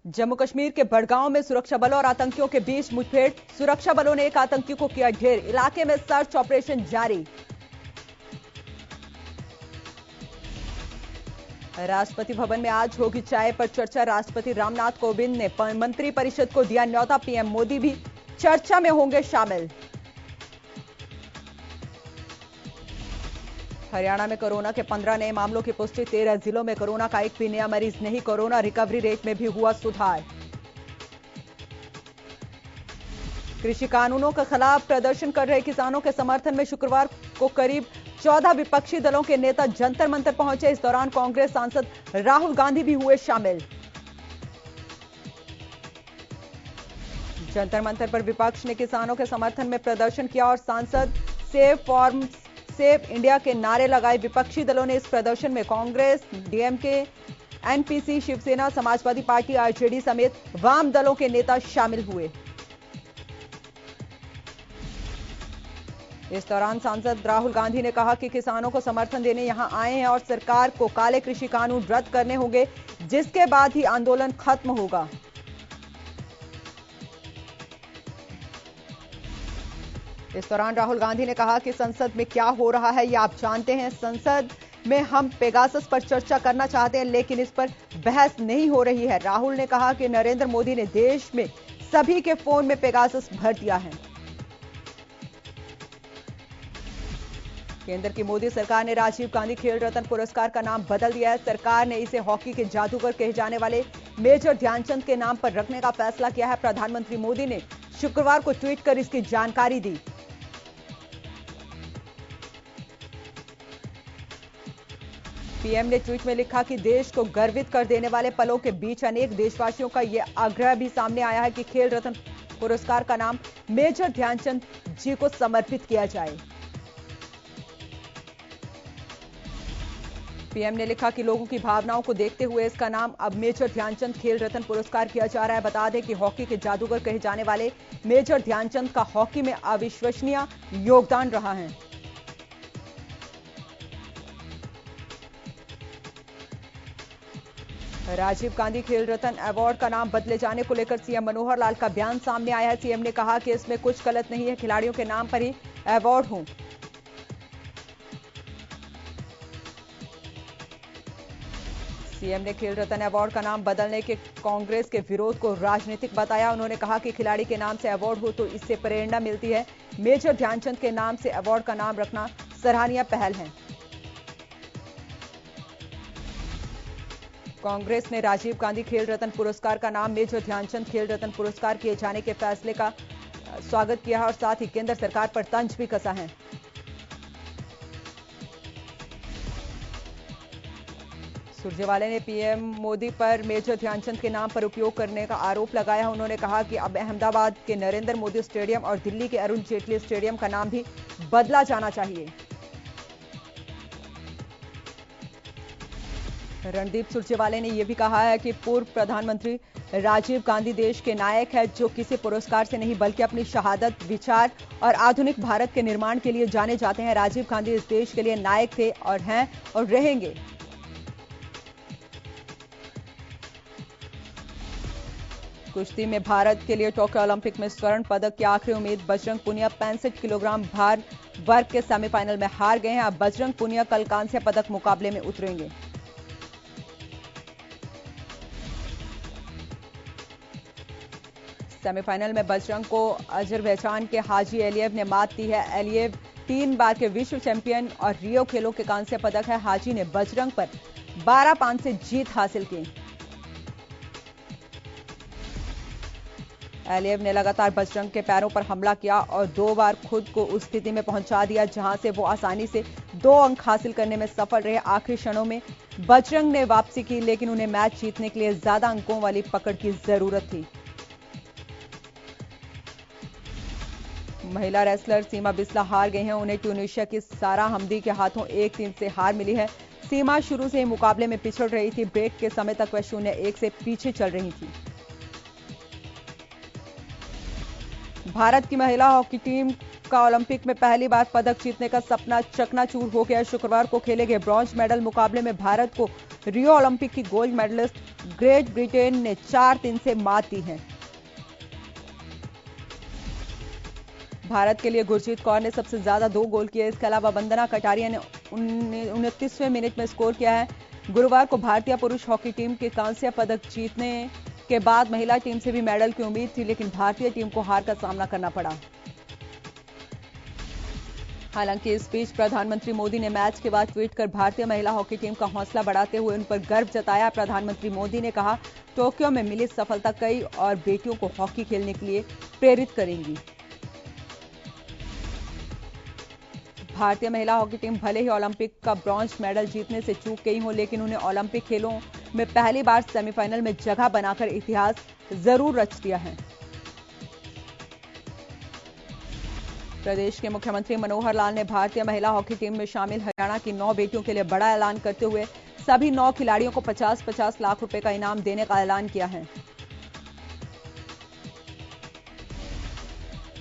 जम्मू कश्मीर के बड़गांव में सुरक्षा बलों और आतंकियों के बीच मुठभेड़। सुरक्षा बलों ने एक आतंकी को किया ढेर। इलाके में सर्च ऑपरेशन जारी। राष्ट्रपति भवन में आज होगी चाय पर चर्चा। राष्ट्रपति रामनाथ कोविंद ने मंत्री परिषद को दिया न्योता। पीएम मोदी भी चर्चा में होंगे शामिल। हरियाणा में कोरोना के 15 नए मामलों की पुष्टि। 13 जिलों में कोरोना का एक भी नया मरीज नहीं। कोरोना रिकवरी रेट में भी हुआ सुधार। कृषि कानूनों के खिलाफ प्रदर्शन कर रहे किसानों के समर्थन में शुक्रवार को करीब 14 विपक्षी दलों के नेता जंतर मंतर पहुंचे। इस दौरान कांग्रेस सांसद राहुल गांधी भी हुए शामिल। जंतर मंतर पर विपक्ष ने किसानों के समर्थन में प्रदर्शन किया और सांसद सेव फार्म्स सेव इंडिया के नारे लगाए। विपक्षी दलों ने इस प्रदर्शन में कांग्रेस, डीएमके, एनपीसी, शिवसेना, समाजवादी पार्टी, आरजेडी समेत वाम दलों के नेता शामिल हुए। इस दौरान सांसद राहुल गांधी ने कहा कि किसानों को समर्थन देने यहां आए हैं और सरकार को काले कृषि कानून रद्द करने होंगे, जिसके बाद ही आंदोलन खत्म होगा। इस दौरान राहुल गांधी ने कहा कि संसद में क्या हो रहा है यह आप जानते हैं। संसद में हम पेगासस पर चर्चा करना चाहते हैं, लेकिन इस पर बहस नहीं हो रही है। राहुल ने कहा कि नरेंद्र मोदी ने देश में सभी के फोन में पेगासस भर दिया है। केंद्र की मोदी सरकार ने राजीव गांधी खेल रत्न पुरस्कार का नाम बदल दिया है। सरकार ने इसे हॉकी के जादूगर कहे जाने वाले मेजर ध्यानचंद के नाम पर रखने का फैसला किया है। प्रधानमंत्री मोदी ने शुक्रवार को ट्वीट कर इसकी जानकारी दी। पीएम ने ट्वीट में लिखा कि देश को गर्वित कर देने वाले पलों के बीच अनेक देशवासियों का यह आग्रह भी सामने आया है कि खेल रत्न पुरस्कार का नाम मेजर ध्यानचंद जी को समर्पित किया जाए। पीएम ने लिखा कि लोगों की भावनाओं को देखते हुए इसका नाम अब मेजर ध्यानचंद खेल रत्न पुरस्कार किया जा रहा है। बता दें कि हॉकी के जादूगर कहे जाने वाले मेजर ध्यानचंद का हॉकी में अविश्वसनीय योगदान रहा है। राजीव गांधी खेल रत्न अवार्ड का नाम बदले जाने को लेकर सीएम मनोहर लाल का बयान सामने आया है। सीएम ने कहा कि इसमें कुछ गलत नहीं है, खिलाड़ियों के नाम पर ही अवार्ड हो। सीएम ने खेल रत्न अवार्ड का नाम बदलने के कांग्रेस के विरोध को राजनीतिक बताया। उन्होंने कहा कि खिलाड़ी के नाम से अवार्ड हो तो इससे प्रेरणा मिलती है। मेजर ध्यानचंद के नाम से अवार्ड का नाम रखना सराहनीय पहल है। कांग्रेस ने राजीव गांधी खेल रत्न पुरस्कार का नाम मेजर ध्यानचंद खेल रत्न पुरस्कार किए जाने के फैसले का स्वागत किया है और साथ ही केंद्र सरकार पर तंज भी कसा है। सुरजेवाला ने पीएम मोदी पर मेजर ध्यानचंद के नाम पर उपयोग करने का आरोप लगाया। उन्होंने कहा कि अब अहमदाबाद के नरेंद्र मोदी स्टेडियम और दिल्ली के अरुण जेटली स्टेडियम का नाम भी बदला जाना चाहिए। रणदीप सुरजेवाला ने यह भी कहा है कि पूर्व प्रधानमंत्री राजीव गांधी देश के नायक है, जो किसी पुरस्कार से नहीं बल्कि अपनी शहादत, विचार और आधुनिक भारत के निर्माण के लिए जाने जाते हैं। राजीव गांधी इस देश के लिए नायक थे और हैं और रहेंगे। कुश्ती में भारत के लिए टोक्यो ओलंपिक में स्वर्ण पदक की आखिरी उम्मीद बजरंग पुनिया 65 किलोग्राम भार वर्ग के सेमीफाइनल में हार गए हैं। अब बजरंग पुनिया कल कांस्य पदक मुकाबले में उतरेंगे। सेमीफाइनल में बजरंग को अजरबैजान के हाजी एलियव ने मात दी है। एलियव 3 बार के विश्व चैंपियन और रियो खेलों के कांस्य पदक है। हाजी ने बजरंग पर 12-5 से जीत हासिल की। एलियव ने लगातार बजरंग के पैरों पर हमला किया और 2 बार खुद को उस स्थिति में पहुंचा दिया जहां से वो आसानी से 2 अंक हासिल करने में सफल रहे। आखिरी क्षणों में बजरंग ने वापसी की, लेकिन उन्हें मैच जीतने के लिए ज्यादा अंकों वाली पकड़ की जरूरत थी। महिला रेसलर सीमा बिस्ला हार गई हैं। उन्हें ट्यूनीशिया की सारा हमदी के हाथों 1-3 से हार मिली है। सीमा शुरू से ही मुकाबले में पिछड़ रही थी। ब्रेक के समय तक वह 0-1 से पीछे चल रही थी। भारत की महिला हॉकी टीम का ओलंपिक में पहली बार पदक जीतने का सपना चकनाचूर हो गया। शुक्रवार को खेले गए ब्रॉन्ज मेडल मुकाबले में भारत को रियो ओलंपिक की गोल्ड मेडलिस्ट ग्रेट ब्रिटेन ने 4-3 से मात दी है। भारत के लिए गुरजीत कौर ने सबसे ज्यादा 2 गोल किए। इसके अलावा वंदना कटारिया ने 29वें मिनट में स्कोर किया है। गुरुवार को भारतीय पुरुष हॉकी टीम के कांस्य पदक जीतने के बाद महिला टीम से भी मेडल की उम्मीद थी, लेकिन भारतीय टीम को हार का सामना करना पड़ा। हालांकि इस बीच प्रधानमंत्री मोदी ने मैच के बाद ट्वीट कर भारतीय महिला हॉकी टीम का हौसला बढ़ाते हुए उन पर गर्व जताया। प्रधानमंत्री मोदी ने कहा, टोक्यो में मिली सफलता कई और बेटियों को हॉकी खेलने के लिए प्रेरित करेंगी। भारतीय महिला हॉकी टीम भले ही ओलंपिक का ब्रॉन्ज मेडल जीतने से चूक गई हो, लेकिन उन्हें ओलंपिक खेलों में पहली बार सेमीफाइनल में जगह बनाकर इतिहास जरूर रच दिया है। प्रदेश के मुख्यमंत्री मनोहर लाल ने भारतीय महिला हॉकी टीम में शामिल हरियाणा की 9 बेटियों के लिए बड़ा ऐलान करते हुए सभी 9 खिलाड़ियों को 50-50 लाख रुपए का इनाम देने का ऐलान किया है।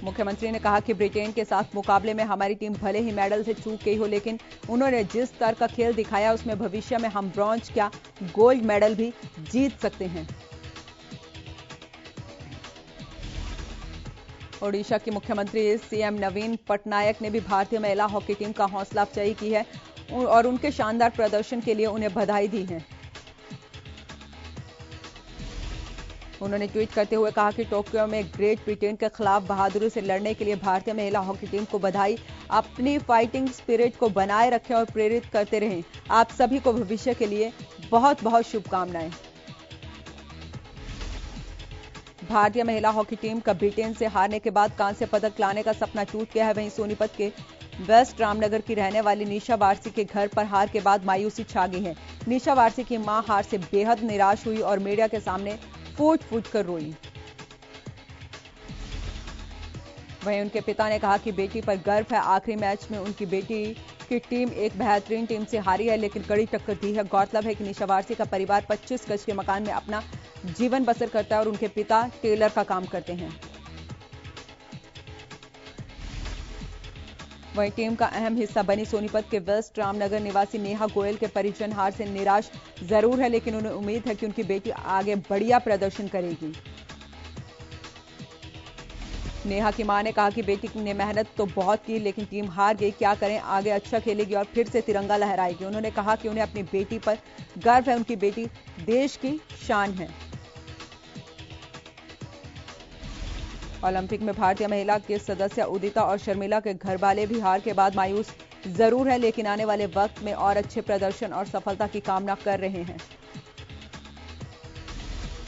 मुख्यमंत्री ने कहा कि ब्रिटेन के साथ मुकाबले में हमारी टीम भले ही मेडल से चूक गई हो, लेकिन उन्होंने जिस स्तर का खेल दिखाया उसमें भविष्य में हम ब्रॉन्ज क्या गोल्ड मेडल भी जीत सकते हैं। ओडिशा की मुख्यमंत्री सीएम नवीन पटनायक ने भी भारतीय महिला हॉकी टीम का हौसला अफजाई की है और उनके शानदार प्रदर्शन के लिए उन्हें बधाई दी है। उन्होंने ट्वीट करते हुए कहा कि टोक्यो में ग्रेट ब्रिटेन के खिलाफ बहादुरी से लड़ने के लिए भारतीय महिला हॉकी टीम को बधाई। अपनी फाइटिंग स्पिरिट को बनाए रखें और प्रेरित करते रहें। आप सभी को भविष्य के लिए बहुत बहुत शुभकामनाएं। भारतीय महिला हॉकी टीम का ब्रिटेन से हारने के बाद कांस्य पदक लाने का सपना टूट गया है। वहीं सोनीपत के वेस्ट रामनगर की रहने वाली निशा वारसी के घर पर हार के बाद मायूसी छा गई है। निशा वारसी की मां हार से बेहद निराश हुई और मीडिया के सामने फूट फूट कर रोई। वहीं उनके पिता ने कहा कि बेटी पर गर्व है। आखिरी मैच में उनकी बेटी की टीम एक बेहतरीन टीम से हारी है, लेकिन कड़ी टक्कर दी है। गौरतलब है कि निशा वारसी का परिवार 25 गज के मकान में अपना जीवन बसर करता है और उनके पिता टेलर का काम करते हैं। वहीं टीम का अहम हिस्सा बनी सोनीपत के वेस्ट रामनगर निवासी नेहा गोयल के परिजन हार से निराश जरूर है, लेकिन उन्हें उम्मीद है कि उनकी बेटी आगे बढ़िया प्रदर्शन करेगी। नेहा की मां ने कहा कि बेटी ने मेहनत तो बहुत की, लेकिन टीम हार गई। क्या करें, आगे अच्छा खेलेगी और फिर से तिरंगा लहराएगी। उन्होंने कहा कि उन्हें अपनी बेटी पर गर्व है। उनकी बेटी देश की शान है। ओलंपिक में भारतीय महिला के सदस्य उदिता और शर्मिला के घरवाले भी हार के बाद मायूस जरूर है, लेकिन आने वाले वक्त में और अच्छे प्रदर्शन और सफलता की कामना कर रहे हैं।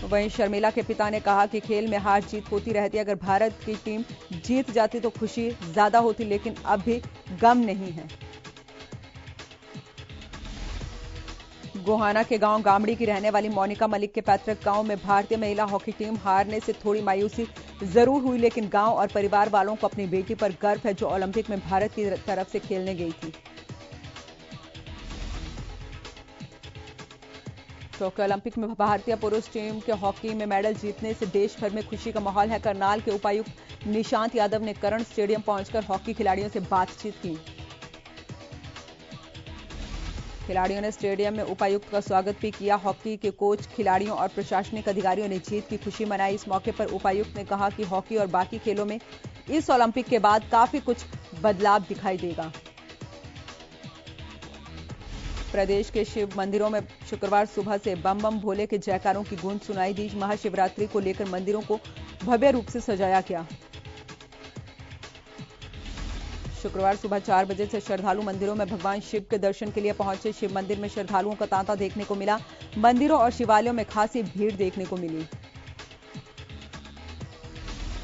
वहीं शर्मिला के पिता ने कहा कि खेल में हार जीत होती रहती है। अगर भारत की टीम जीत जाती तो खुशी ज्यादा होती, लेकिन अब भी गम नहीं है। गोहाना के गांव गामड़ी की रहने वाली मोनिका मलिक के पैतृक गांव में भारतीय महिला हॉकी टीम हारने से थोड़ी मायूसी जरूर हुई, लेकिन गांव और परिवार वालों को अपनी बेटी पर गर्व है, जो ओलंपिक में भारत की तरफ से खेलने गई थी। टोक्यो ओलंपिक में भारतीय पुरुष टीम के हॉकी में मेडल जीतने से देश भर में खुशी का माहौल है। करनाल के उपायुक्त निशांत यादव ने करण स्टेडियम पहुंचकर हॉकी खिलाड़ियों से बातचीत की। खिलाड़ियों ने स्टेडियम में उपायुक्त का स्वागत भी किया। हॉकी के कोच, खिलाड़ियों और प्रशासनिक अधिकारियों ने जीत की खुशी मनाई। इस मौके पर उपायुक्त ने कहा कि हॉकी और बाकी खेलों में इस ओलंपिक के बाद काफी कुछ बदलाव दिखाई देगा। प्रदेश के शिव मंदिरों में शुक्रवार सुबह से बम बम भोले के जयकारों की गूंज सुनाई दी। महाशिवरात्रि को लेकर मंदिरों को भव्य रूप से सजाया गया। शुक्रवार सुबह 4 बजे से श्रद्धालु मंदिरों में भगवान शिव के दर्शन के लिए पहुंचे। शिव मंदिर में श्रद्धालुओं का तांता देखने को मिला। मंदिरों और शिवालयों में खासी भीड़ देखने को मिली।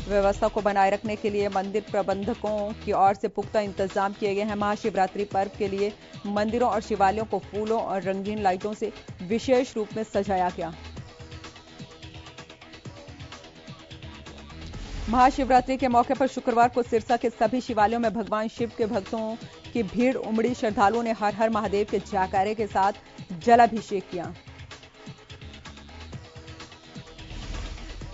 व्यवस्था को बनाए रखने के लिए मंदिर प्रबंधकों की ओर से पुख्ता इंतजाम किए गए हैं। महाशिवरात्रि पर्व के लिए मंदिरों और शिवालयों को फूलों और रंगीन लाइटों से विशेष रूप में सजाया गया। महाशिवरात्रि के मौके पर शुक्रवार को सिरसा के सभी शिवालयों में भगवान शिव के भक्तों की भीड़ उमड़ी। श्रद्धालुओं ने हर हर महादेव के जयकारे के साथ जलाभिषेक किया।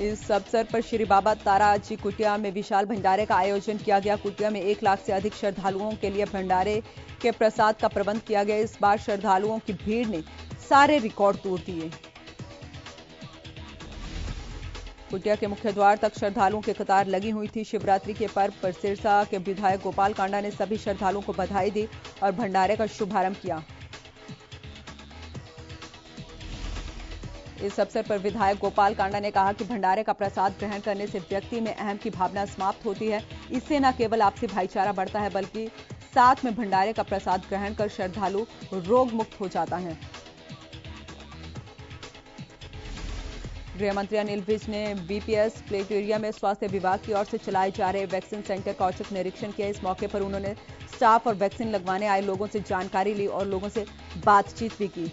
इस अवसर पर श्री बाबा ताराजी कुटिया में विशाल भंडारे का आयोजन किया गया। कुटिया में 1 लाख से अधिक श्रद्धालुओं के लिए भंडारे के प्रसाद का प्रबंध किया गया। इस बार श्रद्धालुओं की भीड़ ने सारे रिकॉर्ड तोड़ दिए। कुटिया के मुख्य द्वार तक श्रद्धालुओं की कतार लगी हुई थी। शिवरात्रि के पर्व पर सिरसा के विधायक गोपाल कांडा ने सभी श्रद्धालुओं को बधाई दी और भंडारे का शुभारंभ किया। इस अवसर पर विधायक गोपाल कांडा ने कहा कि भंडारे का प्रसाद ग्रहण करने से व्यक्ति में अहम की भावना समाप्त होती है। इससे न केवल आपसी भाईचारा बढ़ता है बल्कि साथ में भंडारे का प्रसाद ग्रहण कर श्रद्धालु रोग मुक्त हो जाता है। गृह मंत्री अनिल विज ने बीपीएस प्लेटेरिया में स्वास्थ्य विभाग की ओर से चलाए जा रहे वैक्सीन सेंटर का औचक निरीक्षण किया। इस मौके पर उन्होंने स्टाफ और वैक्सीन लगवाने आए लोगों से जानकारी ली और लोगों से बातचीत भी की।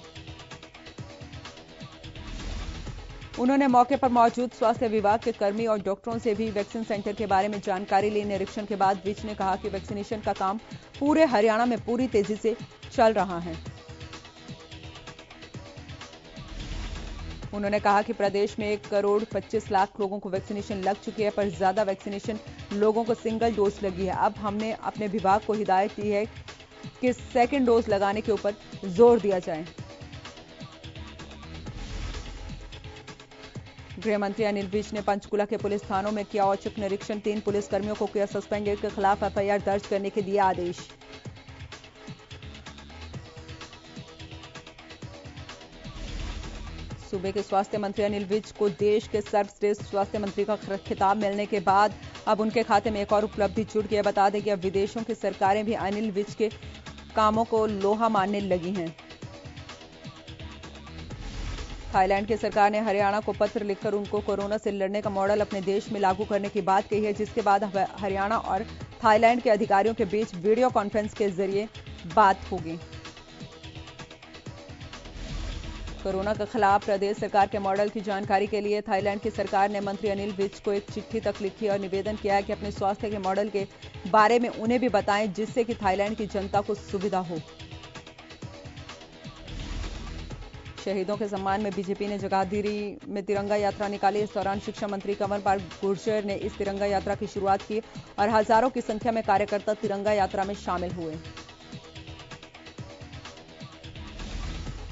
उन्होंने मौके पर मौजूद स्वास्थ्य विभाग के कर्मी और डॉक्टरों से भी वैक्सीन सेंटर के बारे में जानकारी ली। निरीक्षण के बाद विज ने कहा कि वैक्सीनेशन का काम पूरे हरियाणा में पूरी तेजी से चल रहा है। उन्होंने कहा कि प्रदेश में 1,25,00,000 लोगों को वैक्सीनेशन लग चुकी है, पर ज्यादा वैक्सीनेशन लोगों को सिंगल डोज लगी है। अब हमने अपने विभाग को हिदायत दी है कि सेकेंड डोज लगाने के ऊपर जोर दिया जाए। गृह मंत्री अनिल विज ने पंचकुला के पुलिस थानों में किया औचक निरीक्षण। 3 पुलिसकर्मियों को किया सस्पेंड, के खिलाफ एफआईआर दर्ज करने के दिए आदेश। सूबे के स्वास्थ्य मंत्री अनिल विज को देश के सर्वश्रेष्ठ स्वास्थ्य मंत्री का खिताब मिलने के बाद अब उनके खाते में एक और उपलब्धि जुड़ गई है। बता दें कि अब विदेशों की सरकारें भी अनिल विज के कामों को लोहा मानने लगी हैं। थाईलैंड की सरकार ने हरियाणा को पत्र लिखकर उनको कोरोना से लड़ने का मॉडल अपने देश में लागू करने की बात कही है, जिसके बाद हरियाणा और थाईलैंड के अधिकारियों के बीच वीडियो कॉन्फ्रेंस के जरिए बात होगी। कोरोना के खिलाफ प्रदेश सरकार के मॉडल की जानकारी के लिए थाईलैंड की सरकार ने मंत्री अनिल विज को एक चिट्ठी तक लिखी और निवेदन किया है कि अपने स्वास्थ्य के मॉडल के बारे में उन्हें भी बताएं, जिससे कि थाईलैंड की जनता को सुविधा हो। शहीदों के सम्मान में बीजेपी ने जगाधरी में तिरंगा यात्रा निकाली। इस दौरान शिक्षा मंत्री कंवरपाल गुर्जर ने इस तिरंगा यात्रा की शुरुआत की और हजारों की संख्या में कार्यकर्ता तिरंगा यात्रा में शामिल हुए।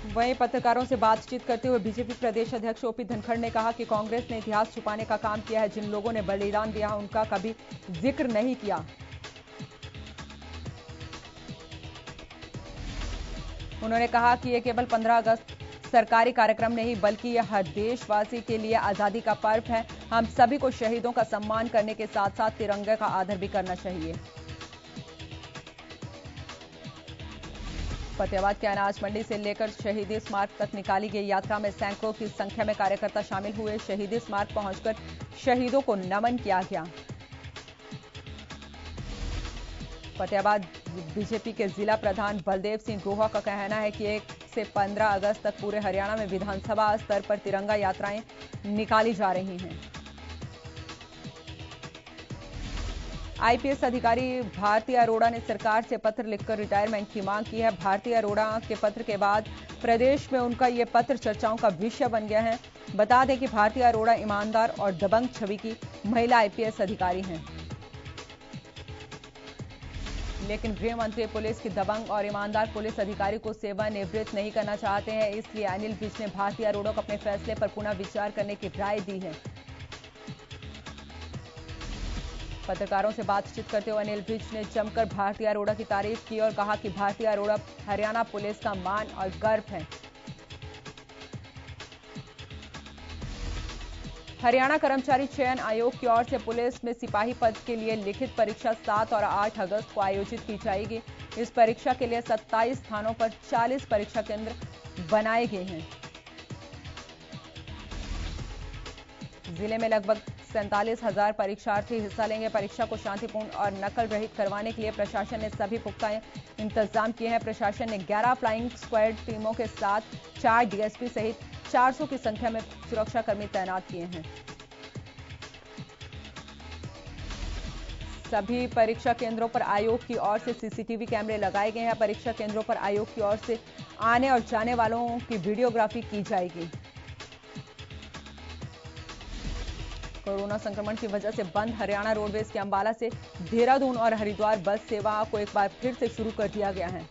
वहीं पत्रकारों से बातचीत करते हुए बीजेपी प्रदेश अध्यक्ष ओपी धनखड़ ने कहा कि कांग्रेस ने इतिहास छुपाने का काम किया है। जिन लोगों ने बलिदान दिया उनका कभी जिक्र नहीं किया। उन्होंने कहा कि यह केवल 15 अगस्त सरकारी कार्यक्रम नहीं बल्कि यह हर देशवासी के लिए आजादी का पर्व है। हम सभी को शहीदों का सम्मान करने के साथ साथ तिरंगे का आदर भी करना चाहिए। फतेहाबाद के अनाज मंडी से लेकर शहीदी स्मारक तक निकाली गई यात्रा में सैकड़ों की संख्या में कार्यकर्ता शामिल हुए। शहीदी स्मारक पहुंचकर शहीदों को नमन किया गया। फतेहाबाद बीजेपी के जिला प्रधान बलदेव सिंह गोहा का कहना है कि 1 से 15 अगस्त तक पूरे हरियाणा में विधानसभा स्तर पर तिरंगा यात्राएं निकाली जा रही हैं। आईपीएस अधिकारी भारती अरोड़ा ने सरकार से पत्र लिखकर रिटायरमेंट की मांग की है। भारती अरोड़ा के पत्र के बाद प्रदेश में उनका यह पत्र चर्चाओं का विषय बन गया है। बता दें कि भारती अरोड़ा ईमानदार और दबंग छवि की महिला आईपीएस अधिकारी हैं, लेकिन गृह मंत्री पुलिस की दबंग और ईमानदार पुलिस अधिकारी को सेवानिवृत्त नहीं करना चाहते हैं। इसलिए अनिल विज ने भारती अरोड़ा को अपने फैसले पर पुनः विचार करने की राय दी है। पत्रकारों से बातचीत करते हुए अनिल विज ने जमकर भारती अरोड़ा की तारीफ की और कहा कि भारती अरोड़ा हरियाणा पुलिस का मान और गर्व है। हरियाणा कर्मचारी चयन आयोग की ओर से पुलिस में सिपाही पद के लिए लिखित परीक्षा 7 और 8 अगस्त को आयोजित की जाएगी। इस परीक्षा के लिए 27 स्थानों पर 40 परीक्षा केंद्र बनाए गए हैं। जिले में लगभग 47,000 परीक्षार्थी हिस्सा लेंगे। परीक्षा को शांतिपूर्ण और नकल रहित करवाने के लिए प्रशासन ने सभी पुख्ता इंतजाम किए हैं। प्रशासन ने 11 फ्लाइंग स्क्वाड टीमों के साथ 4 डीएसपी सहित 400 की संख्या में सुरक्षाकर्मी तैनात किए हैं। सभी परीक्षा केंद्रों पर आयोग की ओर से सीसीटीवी कैमरे लगाए गए हैं। परीक्षा केंद्रों पर आयोग की ओर से आने और जाने वालों की वीडियोग्राफी की जाएगी। कोरोना संक्रमण की वजह से बंद हरियाणा रोडवेज के अंबाला से देहरादून और हरिद्वार बस सेवा को एक बार फिर से शुरू कर दिया गया है।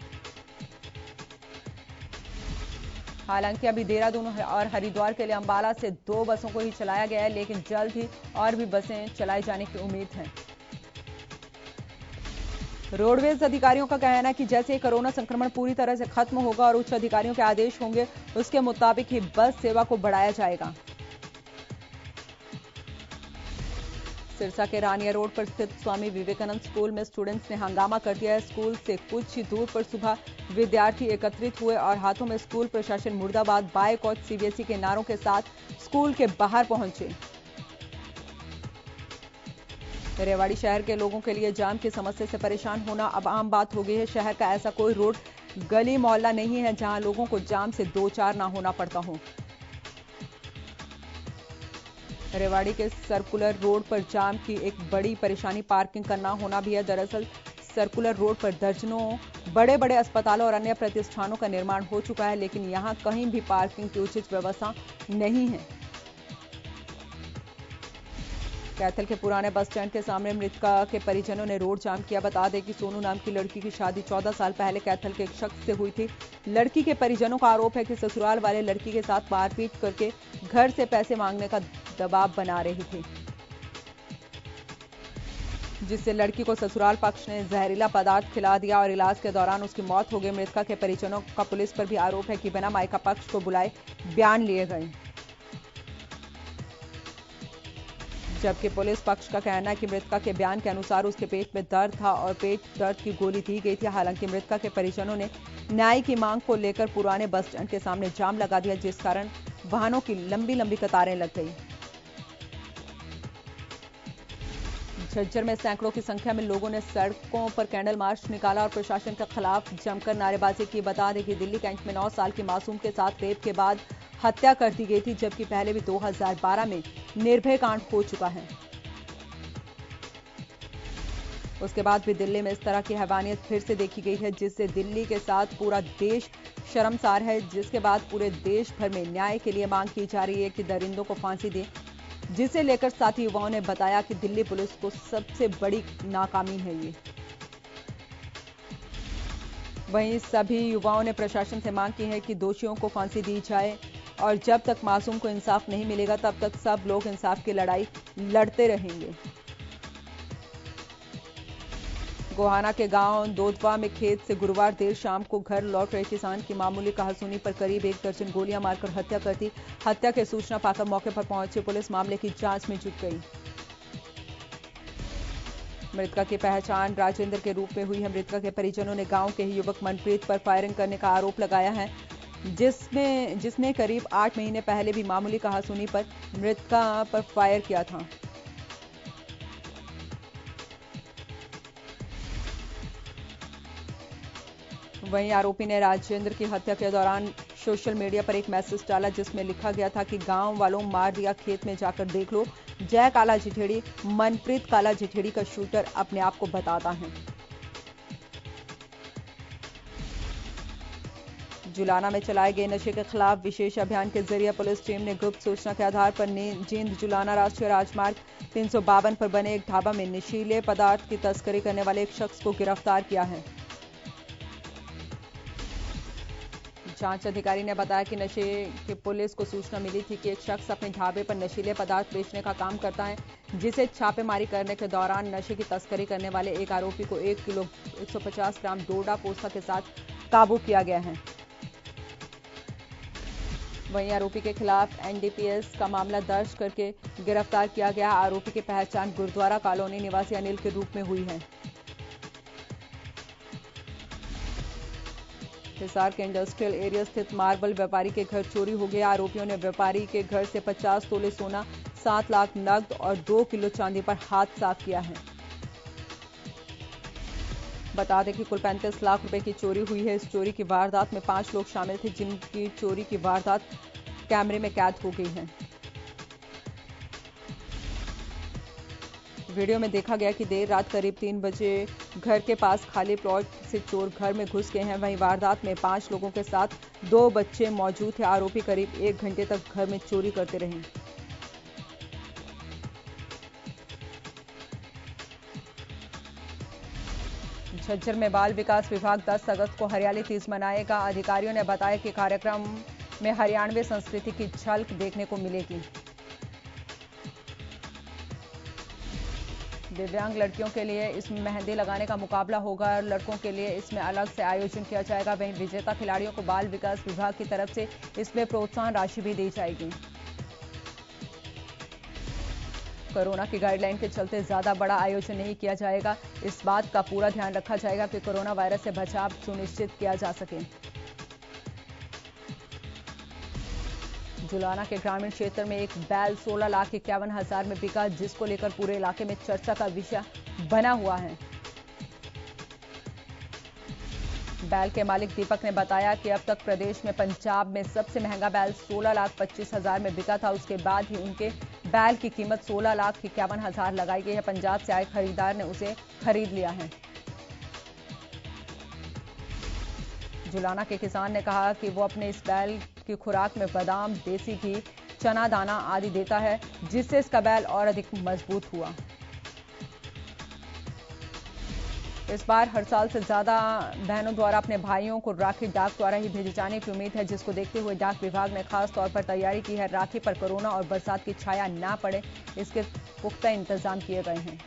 हालांकि अभी देहरादून और हरिद्वार के लिए अंबाला से 2 बसों को ही चलाया गया है, लेकिन जल्द ही और भी बसें चलाई जाने की उम्मीद है। रोडवेज अधिकारियों का कहना है कि जैसे कोरोना संक्रमण पूरी तरह से खत्म होगा और उच्च अधिकारियों के आदेश होंगे, उसके मुताबिक ही बस सेवा को बढ़ाया जाएगा। सिरसा के रानिया रोड पर स्थित स्वामी विवेकानंद स्कूल में स्टूडेंट्स ने हंगामा कर दिया है। स्कूल से कुछ ही दूर पर सुबह विद्यार्थी एकत्रित हुए और हाथों में स्कूल प्रशासन मुर्दाबाद, बायकॉट, सीबीएसई के नारों के साथ स्कूल के बाहर पहुंचे। रेवाड़ी शहर के लोगों के लिए जाम की समस्या से परेशान होना अब आम बात हो गई है। शहर का ऐसा कोई रोड, गली, मोहल्ला नहीं है जहां लोगों को जाम से दो चार ना होना पड़ता हो। रेवाड़ी के सर्कुलर रोड पर जाम की एक बड़ी परेशानी पार्किंग का ना होना भी है। दरअसल सर्कुलर रोड पर दर्जनों बड़े बड़े अस्पतालों और अन्य प्रतिष्ठानों का निर्माण हो चुका है, लेकिन यहां कहीं भी पार्किंग की उचित व्यवस्था नहीं है। कैथल के पुराने बस स्टैंड के सामने मृतका के परिजनों ने रोड जाम किया। बता दें कि सोनू नाम की लड़की की शादी 14 साल पहले कैथल के एक शख्स से हुई थी। लड़की के परिजनों का आरोप है कि ससुराल वाले लड़की के साथ मारपीट करके घर से पैसे मांगने का दबाव बना रही थी, जिससे लड़की को ससुराल पक्ष ने जहरीला पदार्थ खिला दिया और इलाज के दौरान उसकी मौत हो गई। मृतका के परिजनों का पुलिस पर भी आरोप है कि बिना मायका पक्ष को बुलाए बयान लिए गए, जबकि पुलिस पक्ष का कहना है कि मृतका के बयान के अनुसार उसके पेट में दर्द था और पेट दर्द की गोली दी गई थी। हालांकि मृतका के परिजनों ने न्याय की मांग को लेकर पुराने बस स्टैंड के सामने जाम लगा दिया, जिस कारण वाहनों की लंबी लंबी कतारें लग गई। झज्जर में सैकड़ों की संख्या में लोगों ने सड़कों पर कैंडल मार्च निकाला और प्रशासन के खिलाफ जमकर नारेबाजी की। बता दें कि दिल्ली कैंट में 9 साल की मासूम के साथ रेप के बाद हत्या कर दी गई थी, जबकि पहले भी 2012 में निर्भय कांड हो चुका है। उसके बाद भी दिल्ली में इस तरह की हैवानियत फिर से देखी गई है, जिससे दिल्ली के साथ पूरा देश शर्मसार है। जिसके बाद पूरे देश भर में न्याय के लिए मांग की जा रही है कि दरिंदों को फांसी दें, जिसे लेकर साथी युवाओं ने बताया कि दिल्ली पुलिस को सबसे बड़ी नाकामी है ये। वहीं सभी युवाओं ने प्रशासन से मांग की है कि दोषियों को फांसी दी जाए और जब तक मासूम को इंसाफ नहीं मिलेगा तब तक सब लोग इंसाफ की लड़ाई लड़ते रहेंगे। गोहाना के गांव दोदवा में खेत से गुरुवार देर शाम को घर लौट रहे किसान की मामूली कहासुनी पर करीब 1 दर्जन गोलियां मारकर हत्या कर दी। हत्या की सूचना पाकर मौके पर पहुंची पुलिस मामले की जांच में जुट गई। मृतका की पहचान राजेंद्र के रूप में हुई है। मृतका के परिजनों ने गांव के ही युवक मनप्रीत पर फायरिंग करने का आरोप लगाया है, जिसने करीब 8 महीने पहले भी मामूली कहासुनी पर मृतका पर फायर किया था। वहीं आरोपी ने राजेंद्र की हत्या के दौरान सोशल मीडिया पर एक मैसेज डाला, जिसमें लिखा गया था कि गांव वालों मार दिया, खेत में जाकर देख लो। जय काला जिठेड़ी, मनप्रीत काला जिठेड़ी का शूटर अपने आप को बताता है। जुलाना में चलाए गए नशे के खिलाफ विशेष अभियान के जरिए पुलिस टीम ने गुप्त सूचना के आधार पर जींद जुलाना राष्ट्रीय राजमार्ग 352 पर बने एक ढाबा में नशीले पदार्थ की तस्करी करने वाले एक शख्स को गिरफ्तार किया है। जांच अधिकारी ने बताया कि नशे की पुलिस को सूचना मिली थी कि एक शख्स अपने ढाबे पर नशीले पदार्थ बेचने का काम करता है, जिसे छापेमारी करने के दौरान नशे की तस्करी करने वाले एक आरोपी को 1 किलो 150 ग्राम डोडा पोस्ता के साथ काबू किया गया है। वहीं आरोपी के खिलाफ एनडीपीएस का मामला दर्ज करके गिरफ्तार किया गया। आरोपी की पहचान गुरुद्वारा कॉलोनी निवासी अनिल के रूप में हुई है। हिसार के इंडस्ट्रियल एरिया स्थित मार्बल व्यापारी के घर चोरी हो गया। आरोपियों ने व्यापारी के घर से 50 तोले सोना, 7 लाख नकद और 2 किलो चांदी पर हाथ साफ किया है। बता दें कि कुल 35 लाख रुपए की चोरी हुई है। इस चोरी की वारदात में 5 लोग शामिल थे, जिनकी चोरी की वारदात कैमरे में कैद हो गई है। वीडियो में देखा गया कि देर रात करीब 3 बजे घर के पास खाली प्लॉट से चोर घर में घुस गए हैं। वहीं वारदात में 5 लोगों के साथ 2 बच्चे मौजूद थे। आरोपी करीब 1 घंटे तक घर में चोरी करते रहे। झज्जर में बाल विकास विभाग 10 अगस्त को हरियाली तीज मनाएगा। अधिकारियों ने बताया कि कार्यक्रम में हरियाणवी संस्कृति की झलक देखने को मिलेगी। दिव्यांग लड़कियों के लिए इसमें मेहंदी लगाने का मुकाबला होगा और लड़कों के लिए इसमें अलग से आयोजन किया जाएगा। वहीं विजेता खिलाड़ियों को बाल विकास विभाग की तरफ से इसमें प्रोत्साहन राशि भी दी जाएगी। कोरोना की गाइडलाइन के चलते ज्यादा बड़ा आयोजन नहीं किया जाएगा। इस बात का पूरा ध्यान रखा जाएगा कि कोरोना वायरस से बचाव सुनिश्चित किया जा सके। जुलाना के ग्रामीण क्षेत्र में एक बैल 16,51,000 में बिका, जिसको लेकर पूरे इलाके में चर्चा का विषय बना हुआ है। बैल के मालिक दीपक ने बताया कि अब तक प्रदेश में पंजाब में सबसे महंगा बैल 16,25,000 में बिका था। उसके बाद ही उनके बैल की कीमत 16,51,000 लगाई गई है। पंजाब से आए खरीदार ने उसे खरीद लिया है। जुलाना के किसान ने कहा कि वो अपने इस बैल की खुराक में बादाम, देसी घी, चना दाना आदि देता है, जिससे इसका बैल और अधिक मजबूत हुआ। इस बार हर साल से ज्यादा बहनों द्वारा अपने भाइयों को राखी डाक द्वारा ही भेजे जाने की उम्मीद है, जिसको देखते हुए डाक विभाग ने खास तौर पर तैयारी की है। राखी पर कोरोना और बरसात की छाया ना पड़े, इसके पुख्ता इंतजाम किए गए हैं।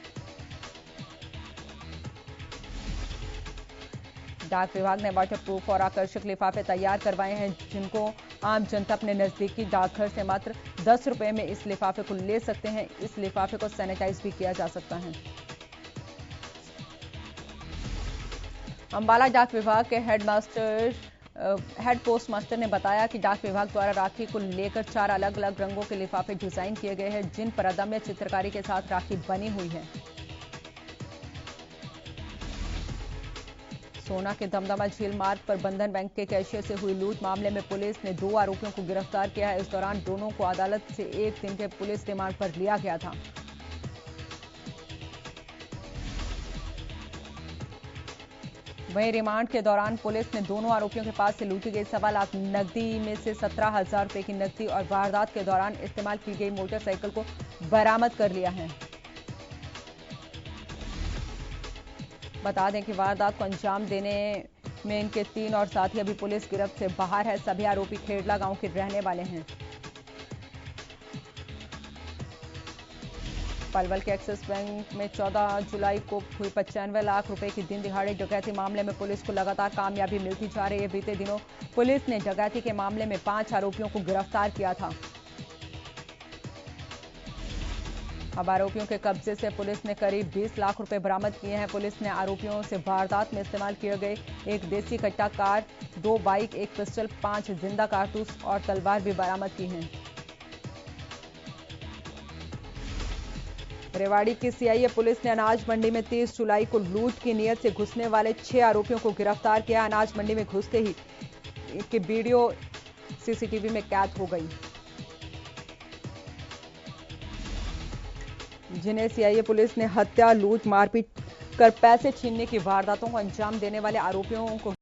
डाक विभाग ने वाटरप्रूफ और आकर्षक लिफाफे तैयार करवाए हैं, जिनको आम जनता अपने नजदीकी डाकघर से मात्र 10 रुपए में इस लिफाफे को ले सकते हैं। इस लिफाफे को सैनिटाइज भी किया जा सकता है। अंबाला डाक विभाग के हेड पोस्ट मास्टर ने बताया कि डाक विभाग द्वारा राखी को लेकर 4 अलग अलग रंगों के लिफाफे डिजाइन किए गए हैं, जिन पर अदम्य चित्रकारी के साथ राखी बनी हुई है। सोना के दमदमा झील मार्ग पर बंधन बैंक के कैशियर से हुई लूट मामले में पुलिस ने 2 आरोपियों को गिरफ्तार किया है। इस दौरान दोनों को अदालत से 1 दिन के पुलिस रिमांड पर लिया गया था। वहीं रिमांड के दौरान पुलिस ने दोनों आरोपियों के पास से लूटी गई 1.25 लाख नकदी में से 17,000 रुपए की नकदी और वारदात के दौरान इस्तेमाल की गई मोटरसाइकिल को बरामद कर लिया है। बता दें कि वारदात को अंजाम देने में इनके 3 और साथी अभी पुलिस गिरफ्त से बाहर है। सभी आरोपी खेड़ला गांव के रहने वाले हैं। पलवल के एक्सिस बैंक में 14 जुलाई को हुई 95 लाख रुपए की दिन दिहाड़े डकैती मामले में पुलिस को लगातार कामयाबी मिलती जा रही है। बीते दिनों पुलिस ने डकैती के मामले में 5 आरोपियों को गिरफ्तार किया था। अब आरोपियों के कब्जे से पुलिस ने करीब 20 लाख रुपए बरामद किए हैं। पुलिस ने आरोपियों से वारदात में इस्तेमाल किए गए एक देसी कट्टा कार, 2 बाइक, 1 पिस्टल, 5 जिंदा कारतूस और तलवार भी बरामद की हैं। रेवाड़ी की सीआईए पुलिस ने अनाज मंडी में 30 जुलाई को लूट की नीयत से घुसने वाले 6 आरोपियों को गिरफ्तार किया। अनाज मंडी में घुसते ही इनकी वीडियो सीसीटीवी में कैद हो गई, जिन्हें सीआईए पुलिस ने हत्या, लूट, मारपीट कर पैसे छीनने की वारदातों को अंजाम देने वाले आरोपियों को